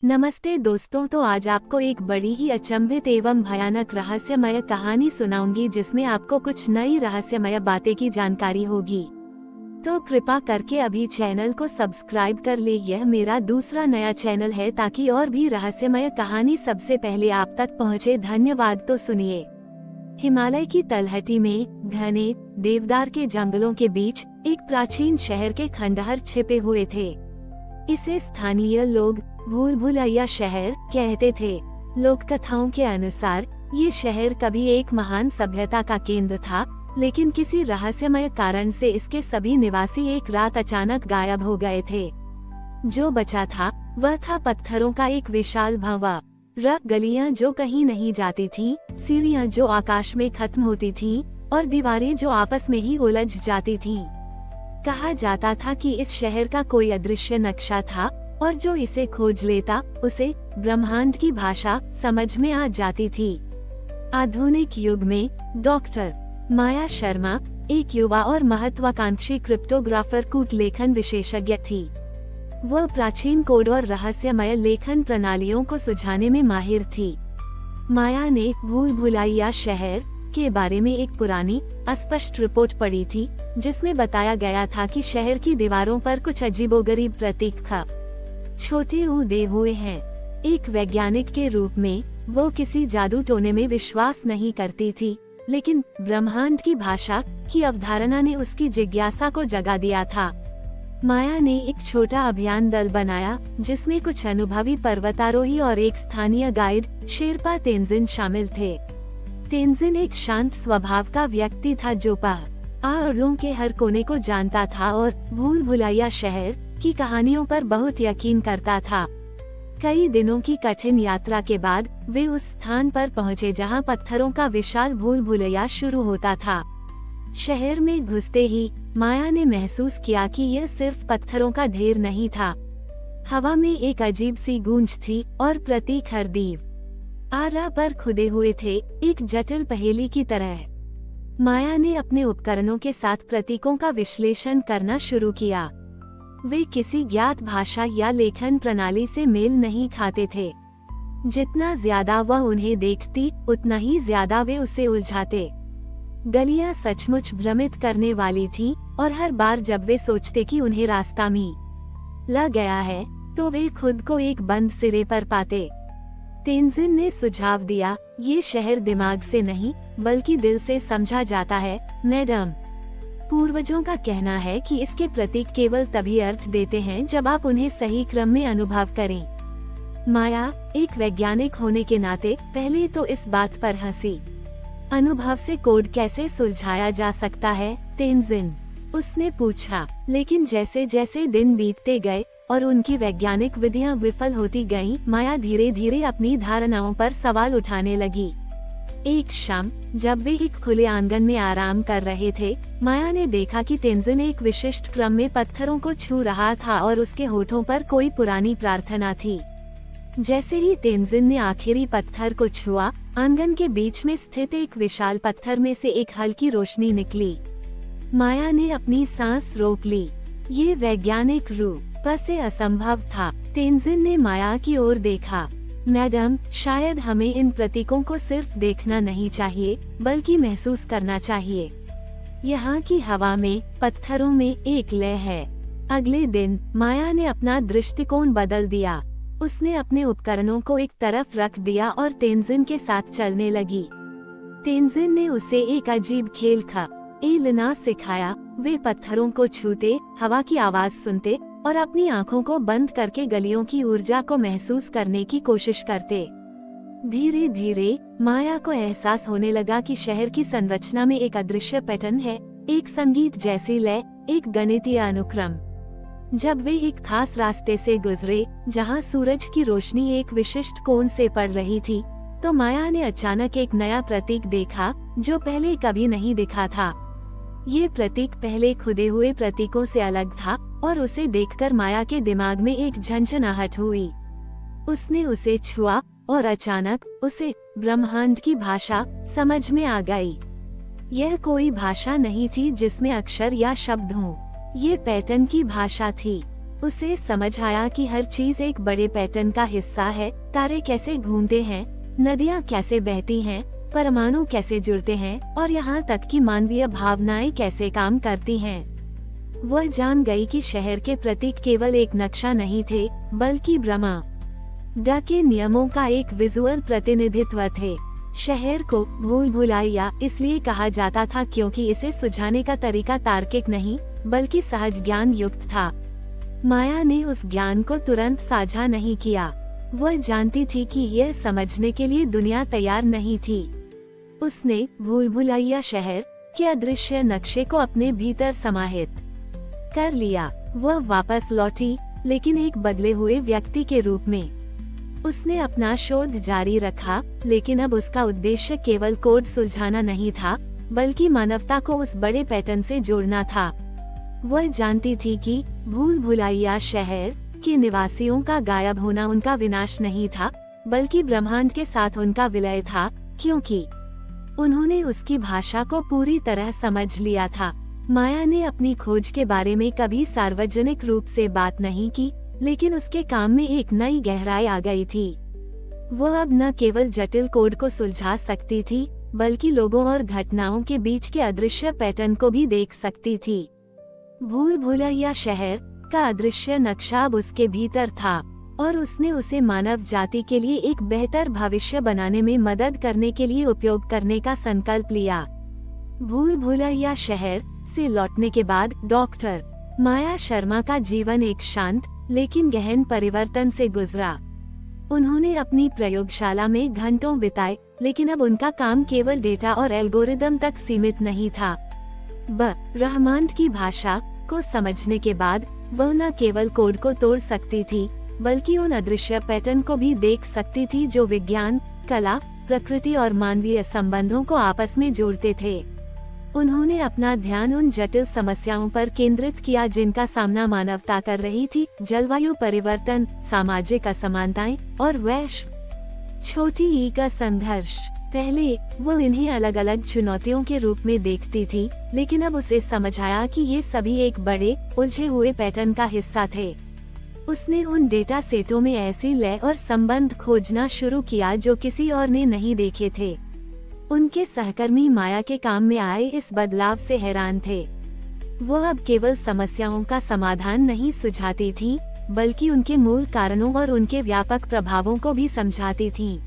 नमस्ते दोस्तों, तो आज आपको एक बड़ी ही अचंभित एवं भयानक रहस्यमय कहानी सुनाऊंगी जिसमें आपको कुछ नई रहस्यमय बातें की जानकारी होगी। तो कृपा करके अभी चैनल को सब्सक्राइब कर ले। यह मेरा दूसरा नया चैनल है ताकि और भी रहस्यमय कहानी सबसे पहले आप तक पहुंचे। धन्यवाद। तो सुनिए। हिमालय की तलहटी में घने देवदार के जंगलों के बीच एक प्राचीन शहर के खंडहर छिपे हुए थे। इसे स्थानीय लोग भूल भुलैया शहर कहते थे। लोक कथाओं के अनुसार ये शहर कभी एक महान सभ्यता का केंद्र था, लेकिन किसी रहस्यमय कारण से इसके सभी निवासी एक रात अचानक गायब हो गए थे। जो बचा था वह था पत्थरों का एक विशाल भंवर, गलियां जो कहीं नहीं जाती थीं, सीढ़ियां जो आकाश में खत्म होती थीं, और दीवारें जो आपस में ही उलझ जाती थीं। कहा जाता था कि इस शहर का कोई अदृश्य नक्शा था और जो इसे खोज लेता उसे ब्रह्मांड की भाषा समझ में आ जाती थी। आधुनिक युग में डॉक्टर माया शर्मा एक युवा और महत्वाकांक्षी क्रिप्टोग्राफर कूट लेखन विशेषज्ञ थी। वह प्राचीन कोड और रहस्यमय लेखन प्रणालियों को सुझाने में माहिर थी। माया ने भूल भुलैया शहर के बारे में एक पुरानी अस्पष्ट रिपोर्ट पढ़ी थी, जिसमें बताया गया था कि शहर की दीवारों पर कुछ अजीबोगरीब प्रतीक छोटे उदे हुए हैं। एक वैज्ञानिक के रूप में वो किसी जादू टोने में विश्वास नहीं करती थी, लेकिन ब्रह्मांड की भाषा की अवधारणा ने उसकी जिज्ञासा को जगा दिया था। माया ने एक छोटा अभियान दल बनाया जिसमें कुछ अनुभवी पर्वतारोही और एक स्थानीय गाइड शेरपा तेंजिन शामिल थे। तेंजिन एक शांत स्वभाव का व्यक्ति था जो पहाड़ों के हर कोने को जानता था और भूल भुलैया शहर की कहानियों पर बहुत यकीन करता था। कई दिनों की कठिन यात्रा के बाद वे उस स्थान पर पहुंचे जहां पत्थरों का विशाल भूल भुलैया शुरू होता था। शहर में घुसते ही माया ने महसूस किया कि यह सिर्फ पत्थरों का ढेर नहीं था। हवा में एक अजीब सी गूंज थी और प्रतीक हर दीवार पर खुदे हुए थे, एक जटिल पहेली की तरह। माया ने अपने उपकरणों के साथ प्रतीकों का विश्लेषण करना शुरू किया। वे किसी ज्ञात भाषा या लेखन प्रणाली से मेल नहीं खाते थे। जितना ज्यादा वह उन्हें देखती, उतना ही ज्यादा वे उसे उलझाते। गलियां सचमुच भ्रमित करने वाली थीं, और हर बार जब वे सोचते कि उन्हें रास्ता मिल गया है, तो वे खुद को एक बंद सिरे पर पाते। तेंजिन ने सुझाव दिया, ये शहर दिमाग से नहीं बल्कि दिल से समझा जाता है मैडम। पूर्वजों का कहना है कि इसके प्रतीक केवल तभी अर्थ देते हैं जब आप उन्हें सही क्रम में अनुभव करें। माया एक वैज्ञानिक होने के नाते पहले तो इस बात पर हंसी। अनुभव से कोड कैसे सुलझाया जा सकता है तेंजिन, उसने पूछा। लेकिन जैसे जैसे दिन बीतते गए और उनकी वैज्ञानिक विधियां विफल होती गईं, माया धीरे धीरे अपनी धारणाओं पर सवाल उठाने लगी। एक शाम जब वे एक खुले आंगन में आराम कर रहे थे, माया ने देखा कि तेंजिन एक विशिष्ट क्रम में पत्थरों को छू रहा था और उसके होठों पर कोई पुरानी प्रार्थना थी। जैसे ही तेंजिन ने आखिरी पत्थर को छुआ, आंगन के बीच में स्थित एक विशाल पत्थर में से एक हल्की रोशनी निकली। माया ने अपनी सांस रोक ली। ये वैज्ञानिक रूप से असंभव था। तेंजिन ने माया की ओर देखा। मैडम, शायद हमें इन प्रतीकों को सिर्फ देखना नहीं चाहिए बल्कि महसूस करना चाहिए। यहाँ की हवा में, पत्थरों में एक लय है। अगले दिन माया ने अपना दृष्टिकोण बदल दिया। उसने अपने उपकरणों को एक तरफ रख दिया और तेंजिन के साथ चलने लगी। तेंजिन ने उसे एक अजीब खेल खेलना सिखाया। वे पत्थरों को छूते, हवा की आवाज सुनते और अपनी आंखों को बंद करके गलियों की ऊर्जा को महसूस करने की कोशिश करते। धीरे धीरे माया को एहसास होने लगा कि शहर की संरचना में एक अदृश्य पैटर्न है, एक संगीत जैसी लय, एक गणितीय अनुक्रम। जब वे एक खास रास्ते से गुजरे जहां सूरज की रोशनी एक विशिष्ट कोण से पड़ रही थी, तो माया ने अचानक एक नया प्रतीक देखा जो पहले कभी नहीं दिखा था। ये प्रतीक पहले खुदे हुए प्रतीकों से अलग था और उसे देखकर माया के दिमाग में एक झंझनाहट हुई। उसने उसे छुआ और अचानक उसे ब्रह्मांड की भाषा समझ में आ गई। यह कोई भाषा नहीं थी जिसमें अक्षर या शब्द हों। ये पैटर्न की भाषा थी। उसे समझ आया कि हर चीज एक बड़े पैटर्न का हिस्सा है। तारे कैसे घूमते हैं, नदियाँ कैसे बहती हैं, परमाणु कैसे जुड़ते हैं और यहाँ तक कि मानवीय भावनाएं कैसे काम करती हैं। वह जान गई कि शहर के प्रतीक केवल एक नक्शा नहीं थे, बल्कि ब्रह्मांड के नियमों का एक विजुअल प्रतिनिधित्व थे। शहर को भूल भुलैया इसलिए कहा जाता था क्योंकि इसे सुझाने का तरीका तार्किक नहीं बल्कि सहज ज्ञान युक्त था। माया ने उस ज्ञान को तुरंत साझा नहीं किया। वह जानती थी कि यह समझने के लिए दुनिया तैयार नहीं थी। उसने भूल भुलैया शहर के अदृश्य नक्शे को अपने भीतर समाहित कर लिया। वह वापस लौटी, लेकिन एक बदले हुए व्यक्ति के रूप में। उसने अपना शोध जारी रखा, लेकिन अब उसका उद्देश्य केवल कोड सुलझाना नहीं था, बल्कि मानवता को उस बड़े पैटर्न से जोड़ना था। वह जानती थी कि भूल भुलैया शहर के निवासियों का गायब होना उनका विनाश नहीं था, बल्कि ब्रह्मांड के साथ उनका विलय था, क्योंकि उन्होंने उसकी भाषा को पूरी तरह समझ लिया था। माया ने अपनी खोज के बारे में कभी सार्वजनिक रूप से बात नहीं की, लेकिन उसके काम में एक नई गहराई आ गई थी। वह अब न केवल जटिल कोड को सुलझा सकती थी, बल्कि लोगों और घटनाओं के बीच के अदृश्य पैटर्न को भी देख सकती थी। भूल भुलैया शहर का अदृश्य नक्शा अब उसके भीतर था और उसने उसे मानव जाति के लिए एक बेहतर भविष्य बनाने में मदद करने के लिए उपयोग करने का संकल्प लिया। भूल भुलैया शहर से लौटने के बाद डॉक्टर माया शर्मा का जीवन एक शांत लेकिन गहन परिवर्तन से गुजरा। उन्होंने अपनी प्रयोगशाला में घंटों बिताए, लेकिन अब उनका काम केवल डेटा और एल्गोरिदम तक सीमित नहीं था। ब्रह्मांड की भाषा को समझने के बाद वह न केवल कोड को तोड़ सकती थी, बल्कि उन अदृश्य पैटर्न को भी देख सकती थी जो विज्ञान, कला, प्रकृति और मानवीय संबंधों को आपस में जोड़ते थे। उन्होंने अपना ध्यान उन जटिल समस्याओं पर केंद्रित किया जिनका सामना मानवता कर रही थी: जलवायु परिवर्तन, सामाजिक असमानताएं और वैश्व छोटी ई का संघर्ष। पहले वो इन्हें अलग अलग चुनौतियों के रूप में देखती थी, लेकिन अब उसे समझ आया कि ये सभी एक बड़े उलझे हुए पैटर्न का हिस्सा थे। उसने उन डेटा सेटों में ऐसी लय और संबंध खोजना शुरू किया जो किसी और ने नहीं देखे थे। उनके सहकर्मी माया के काम में आए इस बदलाव से हैरान थे। वह अब केवल समस्याओं का समाधान नहीं सुझाती थी, बल्कि उनके मूल कारणों और उनके व्यापक प्रभावों को भी समझाती थी।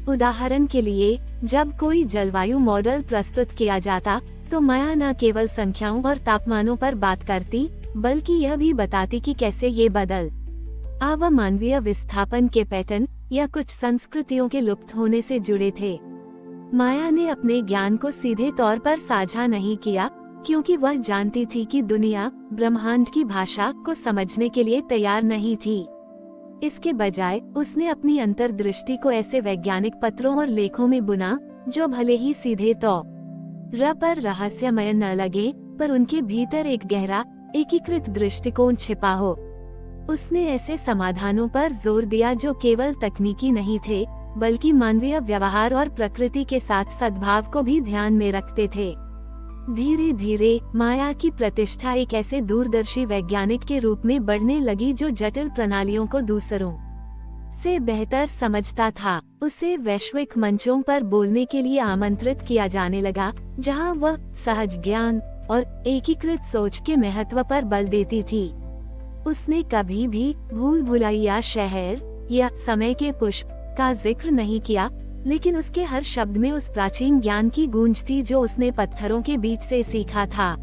उदाहरण के लिए, जब कोई जलवायु मॉडल प्रस्तुत किया जाता, तो माया न केवल संख्याओं और तापमानों पर बात करती, बल्कि यह भी बताती कि कैसे ये बदल मानवीय विस्थापन के पैटर्न या कुछ संस्कृतियों के लुप्त होने से जुड़े थे। माया ने अपने ज्ञान को सीधे तौर पर साझा नहीं किया, क्योंकि वह जानती थी कि दुनिया ब्रह्मांड की भाषा को समझने के लिए तैयार नहीं थी। इसके बजाय उसने अपनी अंतर्दृष्टि को ऐसे वैज्ञानिक पत्रों और लेखों में बुना जो भले ही सीधे तौर पर रहस्यमय न लगे, पर उनके भीतर एक गहरा एकीकृत दृष्टिकोण छिपा हो। उसने ऐसे समाधानों पर जोर दिया जो केवल तकनीकी नहीं थे, बल्कि मानवीय व्यवहार और प्रकृति के साथ सद्भाव को भी ध्यान में रखते थे। धीरे धीरे माया की प्रतिष्ठा एक ऐसे दूरदर्शी वैज्ञानिक के रूप में बढ़ने लगी जो जटिल प्रणालियों को दूसरों से बेहतर समझता था। उसे वैश्विक मंचों पर बोलने के लिए आमंत्रित किया जाने लगा, जहां वह सहज ज्ञान और एकीकृत सोच के महत्व पर बल देती थी। उसने कभी भी भूल भुलैया शहर या समय के पुष्प का जिक्र नहीं किया, लेकिन उसके हर शब्द में उस प्राचीन ज्ञान की गूंज थी जो उसने पत्थरों के बीच से सीखा था।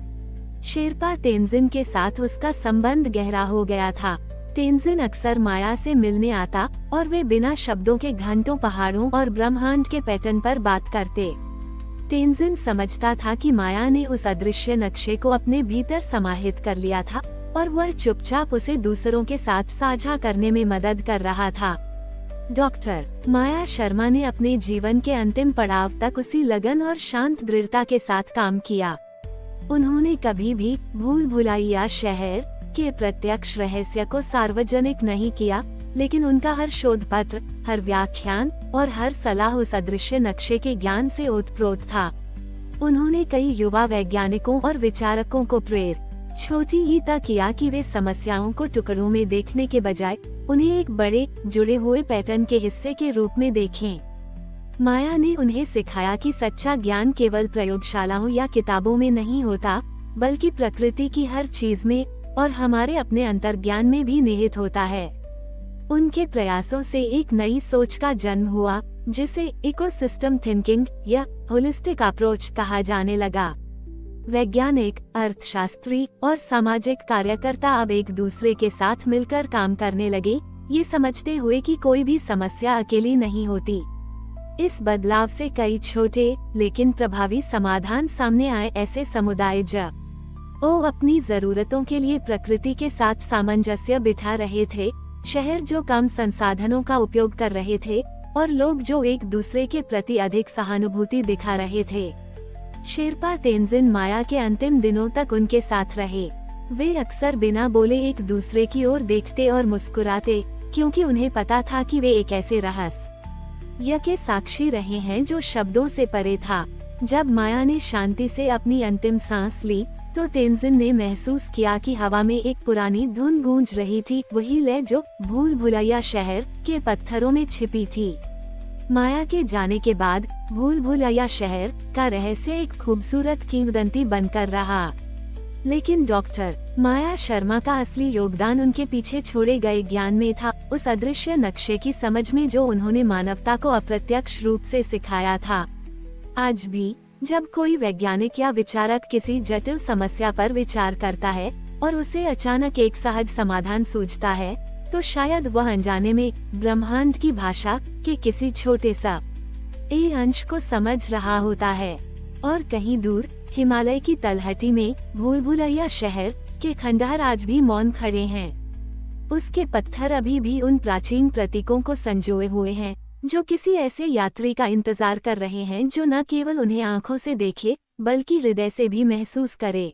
शेरपा तेंजिन के साथ उसका संबंध गहरा हो गया था। तेंजिन अक्सर माया से मिलने आता और वे बिना शब्दों के घंटों पहाड़ों और ब्रह्मांड के पैटर्न पर बात करते। तेंजिन समझता था कि माया ने उस अदृश्य नक्शे को अपने भीतर समाहित कर लिया था और वह चुपचाप उसे दूसरों के साथ साझा करने में मदद कर रहा था। डॉक्टर माया शर्मा ने अपने जीवन के अंतिम पड़ाव तक उसी लगन और शांत दृढ़ता के साथ काम किया। उन्होंने कभी भी भूल भुलैया शहर के प्रत्यक्ष रहस्य को सार्वजनिक नहीं किया, लेकिन उनका हर शोध पत्र, हर व्याख्यान और हर सलाह उस अदृश्य नक्शे के ज्ञान से ओतप्रोत था। उन्होंने कई युवा वैज्ञानिकों और विचारकों को प्रेरित छोटी ईता किया कि वे समस्याओं को टुकड़ों में देखने के बजाय उन्हें एक बड़े जुड़े हुए पैटर्न के हिस्से के रूप में देखें। माया ने उन्हें सिखाया कि सच्चा ज्ञान केवल प्रयोगशालाओं या किताबों में नहीं होता, बल्कि प्रकृति की हर चीज में और हमारे अपने अंतर्ज्ञान में भी निहित होता है। उनके प्रयासों से एक नई सोच का जन्म हुआ, जिसे इकोसिस्टम थिंकिंग या होलिस्टिक अप्रोच कहा जाने लगा। वैज्ञानिक, अर्थशास्त्री और सामाजिक कार्यकर्ता अब एक दूसरे के साथ मिलकर काम करने लगे, ये समझते हुए कि कोई भी समस्या अकेली नहीं होती। इस बदलाव से कई छोटे लेकिन प्रभावी समाधान सामने आए। ऐसे समुदाय जो अपनी जरूरतों के लिए प्रकृति के साथ सामंजस्य बिठा रहे थे, शहर जो कम संसाधनों का उपयोग कर रहे थे, और लोग जो एक दूसरे के प्रति अधिक सहानुभूति दिखा रहे थे। शेरपा तेंजिन माया के अंतिम दिनों तक उनके साथ रहे। वे अक्सर बिना बोले एक दूसरे की ओर देखते और मुस्कुराते, क्योंकि उन्हें पता था कि वे एक ऐसे रहस्य के साक्षी रहे हैं जो शब्दों से परे था। जब माया ने शांति से अपनी अंतिम सांस ली, तो तेंजिन ने महसूस किया कि हवा में एक पुरानी धुन गूंज रही थी, वही लय जो भूल भुलैया शहर के पत्थरों में छिपी थी। माया के जाने के बाद भूल भुलैया शहर का रहस्य एक खूबसूरत किंवदंती बनकर रहा, लेकिन डॉक्टर माया शर्मा का असली योगदान उनके पीछे छोड़े गए ज्ञान में था, उस अदृश्य नक्शे की समझ में जो उन्होंने मानवता को अप्रत्यक्ष रूप से सिखाया था। आज भी जब कोई वैज्ञानिक या विचारक किसी जटिल समस्या पर विचार करता है और उसे अचानक एक सहज समाधान सूझता है, तो शायद वह अनजाने में ब्रह्मांड की भाषा के किसी छोटे सा अंश को समझ रहा होता है। और कहीं दूर हिमालय की तलहटी में भूल भुलैया शहर के खंडहर आज भी मौन खड़े हैं। उसके पत्थर अभी भी उन प्राचीन प्रतीकों को संजोए हुए हैं, जो किसी ऐसे यात्री का इंतजार कर रहे हैं जो न केवल उन्हें आंखों से देखे, बल्कि हृदय से भी महसूस करे,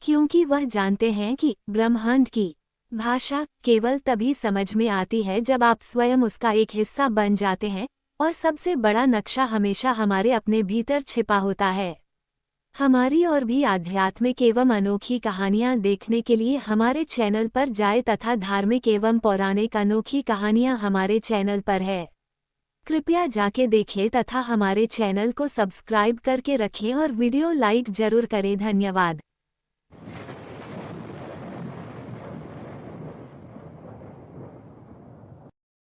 क्योंकि वह जानते हैं कि ब्रह्मांड की भाषा केवल तभी समझ में आती है जब आप स्वयं उसका एक हिस्सा बन जाते हैं, और सबसे बड़ा नक्शा हमेशा हमारे अपने भीतर छिपा होता है। हमारी और भी आध्यात्मिक एवं अनोखी कहानियाँ देखने के लिए हमारे चैनल पर जाएं तथा धार्मिक एवं पौराणिक अनोखी कहानियाँ हमारे चैनल पर है। कृपया जाके देखें तथा हमारे चैनल को सब्सक्राइब करके रखें और वीडियो लाइक जरूर करें। धन्यवाद।